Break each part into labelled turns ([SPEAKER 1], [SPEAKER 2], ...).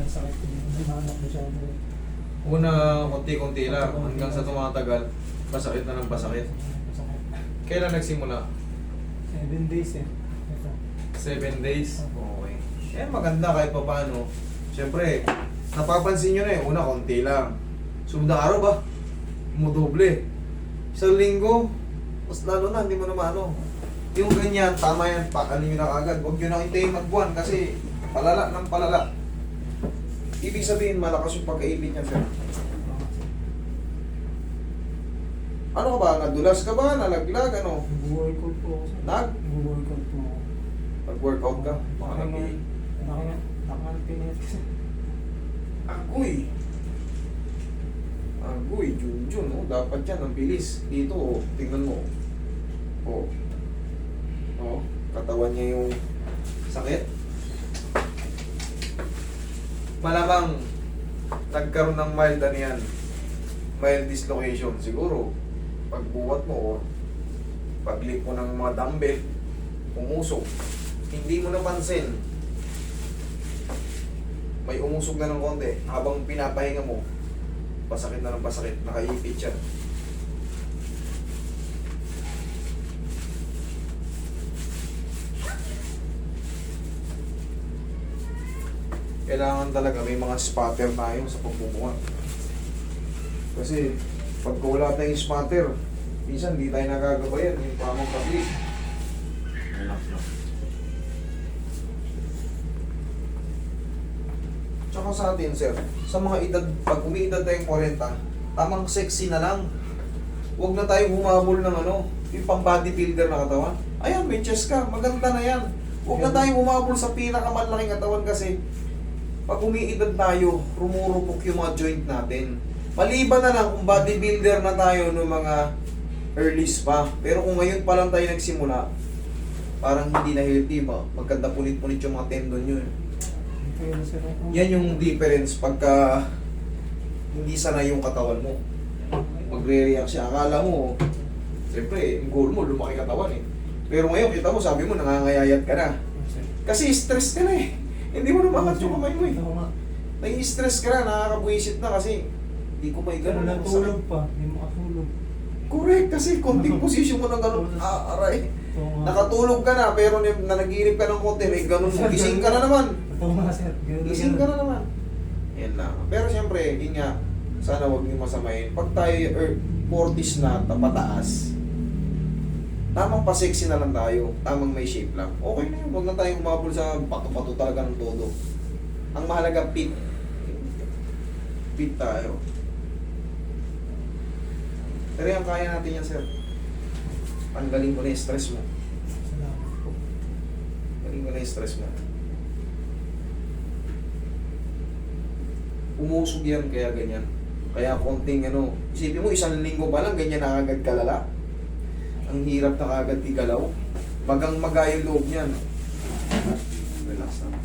[SPEAKER 1] sakit ko. May manok na siya.
[SPEAKER 2] Una, konti-konti lang. Hanggang sa tumatagal, pasakit na ng pasakit.
[SPEAKER 1] Masakit.
[SPEAKER 2] Kailan nagsimula?
[SPEAKER 1] 7 days eh. Ito.
[SPEAKER 2] 7 days? Okay. Eh, maganda kahit pa paano. Siyempre, napapansin nyo na eh. Una, konti lang. Sunod na araw ba? Mudoble. Isang linggo, mas lalo na, hindi mo na maano. Yung ganyan, tama yan, ano nyo na agad. Huwag nyo na hintayin magbuwan kasi palala ng palala. Ibig sabihin, malakas yung pagkaibig niya, sir. Ano ka ba? Nadulas ka ba? Nalaglag? Ano?
[SPEAKER 1] Nag-workout po ako. Nag-workout po ako.
[SPEAKER 2] Nag-workout ka? Baka nag-i-
[SPEAKER 1] Nakapinet kasi.
[SPEAKER 2] Agoy! Agoy, Junjun, oh. Dapat yan, ang bilis. Dito, oh. Tingnan mo. Oh. Oh. Katawan niya yung sakit. Malamang nagkaroon ng mild ano yan. Mild dislocation. Siguro, pagbuhat mo o paglip mo ng mga dumbbell, umusog. Hindi mo napansin. May umusog na ng konti. Habang pinapahinga mo, pasakit na ng pasakit. Nakaipit siya. Kailangan talaga may mga spotter tayo sa pagbubuhat. Kasi pag wala tayong spotter, minsan hindi tayo nagagabayan yung pamang pagli. Relax lang. Tsaka sa atin, sir, sa mga edad, pag umiidad tayong 40, tamang sexy na lang. Huwag na tayo humabol ng ano, yung pang bodybuilder na katawan. Ayan, may chest ka, maganda na yan. Huwag na tayo humabol sa pinakamalaking katawan kasi pag umiidad tayo, rumurupok yung mga joint natin. Maliban na lang kung bodybuilder na tayo noong mga earlys pa. Pero kung ngayon pa lang tayo nagsimula, parang hindi na healthy ba? Maganda punit-punit yung mga tendon nyo. Yan yung difference pagka hindi sanay yung katawan mo. Magre-react siya. Akala mo, siyempre, yung goal mo, lumaki katawan eh. Pero ngayon, kita mo, sabi mo, nangangayayat ka na. Kasi stress ka na eh. Hindi mo na makat yung kamay mo eh. Nai-stress ka na, nakakabuisit na kasi hindi ko may gano'n.
[SPEAKER 1] Natulog pa, hindi makatulog.
[SPEAKER 2] Correct, kasi konting posisyon mo na gano'n. Aray. Nakatulog ka na, pero nanaginip ka ng konti, may gano'n. Gising ka na naman. Gising ka na naman. Yan lang. Pero siyempre, yun nga, sana huwag niyo masamayin. Pag tayo 40s na, pataas, tamang pa-sexy na lang tayo. Tamang may shape lang. Okay na yun. Huwag na tayong umabol sa pato-pato talaga ng todo. Ang mahalaga, fit. Fit tayo. Pero yan, kaya natin yan, sir. Tanggalin mo na yung stress mo.
[SPEAKER 1] Salamat po.
[SPEAKER 2] Tanggalin mo na yung stress mo. Umusog yan, kaya ganyan. Kaya konting ano, isipin mo, 1 linggo pa lang, ganyan na agad kalala. Ang hirap na kagad igalaw. Magang magayong loob niyan. Relax na.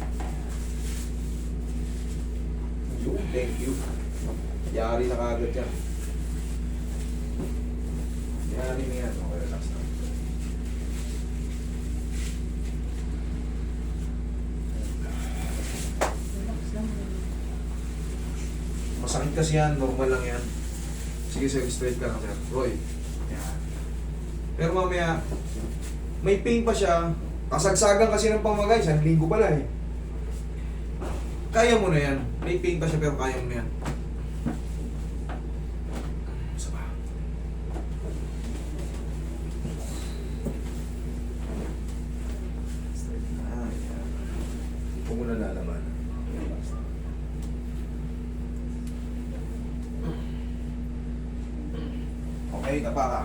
[SPEAKER 2] Thank you. Yari na kagad yan. Yari na yan. Okay, relax na. Masakit kasi yan. Normal lang yan. Sige sir, straight ka lang sir. Roy. Yan. Pero mamaya, may pain pa siya. Kasagsagan kasi ng pamagay. 1 linggo pala eh. Kaya mo na yan. May pain pa siya pero kaya mo na yan. Isa pa. Straight na. Yan. Huwag mo na lalaban. Okay, tapa ka.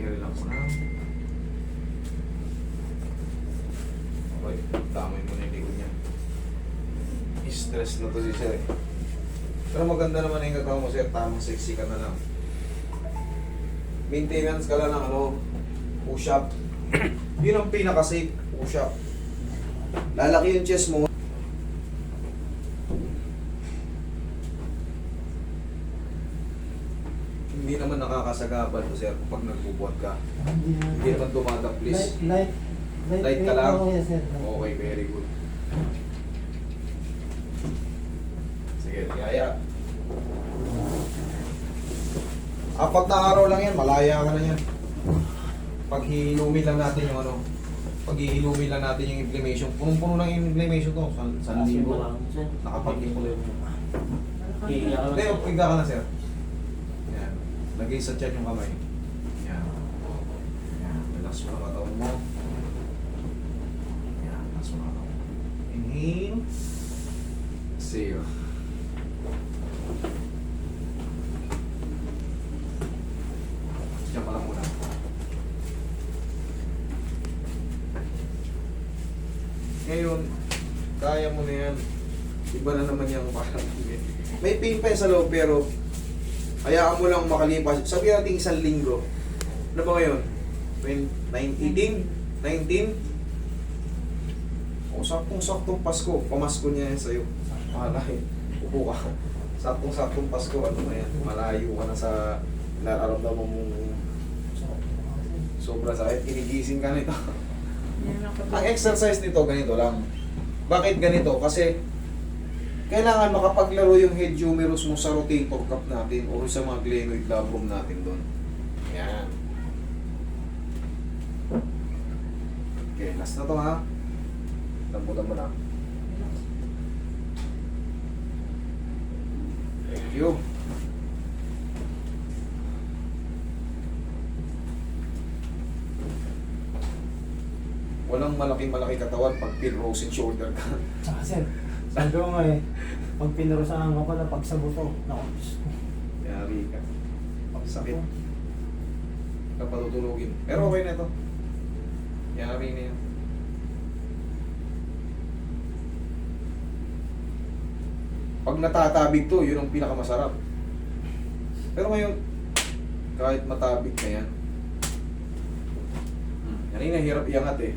[SPEAKER 2] Relax na. Okay, tamay mo na yung likod niya. Stress na to si sir eh. Pero maganda naman yung katawan mo sir, tamang sexy ka na lang. Maintenance ka lang ng ano, push up. Yun ang pinaka-safe push-up. Lalaki yung chest mo. Hindi naman nakakasagabal to sir pag nagbubuhat ka. Hindi naman dumadaplis. Light ka lang?
[SPEAKER 1] Oh, yes, sir.
[SPEAKER 2] Okay, very good. Sige, yaya. 4 na araw lang yan, malaya ka na yan. Pag hihilumin lang natin yung ano, pag hihilumin lang natin yung inflammation, punong-puno lang yung inflammation to, sa libo. Nakapag-hilumin. Hindi, higa ka na sir. Yan. Lagay sa tiyan yung kamay. Yan. Yan. Relax mo ang katawan mo. Yan. Relax mo ang katawan mo. Inhale. Exhale. Diyan pa lang muna. Ngayon, kaya mo na yan. Iba na naman yung parang may pain pa yan sa loob pero hayaan mo lang makalipas. Sabi natin 1 linggo. Ano ba ngayon? 18? 19? O saktong-saktong Pasko. Pamasko niya yan sa'yo. Malay. Upo ka. Saktong-saktong Pasko. Ano na yan? Malayo ka na sa nararamdaman mong sobra sakit. Kinigising ka nito. Ang exercise nito, ganito lang. Bakit ganito? Kasi kailangan makapaglaro yung head humerus mo sa rotator cuff natin o sa mga glenoid labrum natin doon. Yan. Okay, last na to ha. Lambutan mo na. Thank you. Walang malaki-malaki katawan pag pinrose and shoulder ka.
[SPEAKER 1] Tsaka sir, sabi ko nga pag pinarusahan ka pala, pag sa buto, naku, Diyos ko.
[SPEAKER 2] Yari ka. Sakit. Ka patutulugin. Pero okay na ito. Yari na yan. Pag natatabig to, yun ang pinakamasarap. Pero ngayon, kahit matabig na yan, kanina hirap iangat eh.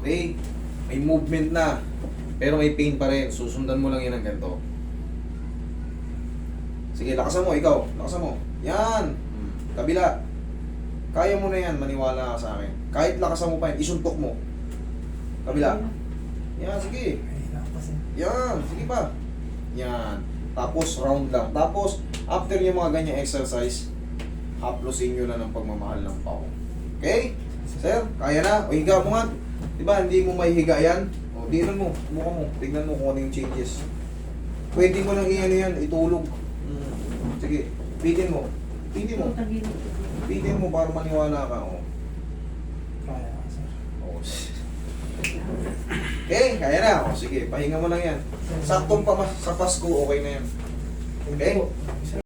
[SPEAKER 2] Okay, may movement na, pero may pain pa rin. Susundan mo lang yan ng ganito. Sige, lakasan mo, ikaw. Lakasan mo. Yan. Kabila. Kaya mo na yan, maniwala ka sa akin. Kahit lakasan mo pa yan, isuntok mo. Kabila. Yan, sige.
[SPEAKER 1] Mahirap pa sir.
[SPEAKER 2] Yan, sige pa. Yan. Tapos round lang. Tapos, after yung mga ganyang exercise, haplosin nyo na ng pagmamahal ng pao. Okay? Sir, kaya na. O higa mo nga. Diba, hindi mo may higa yan? O, dinan mo. Buka mo. Tignan mo kung ano yung changes. Pwede mo nang iyan yan, itulog. Sige, pitin mo. Pitin mo. Pitin mo para maniwala ka. O.
[SPEAKER 1] Kaya ka sir.
[SPEAKER 2] O. Okay, kaya na. O, sige, pahinga mo lang yan. Saktong pa sa Pasko, okay na yan.
[SPEAKER 1] Thank
[SPEAKER 2] Okay?
[SPEAKER 1] you po.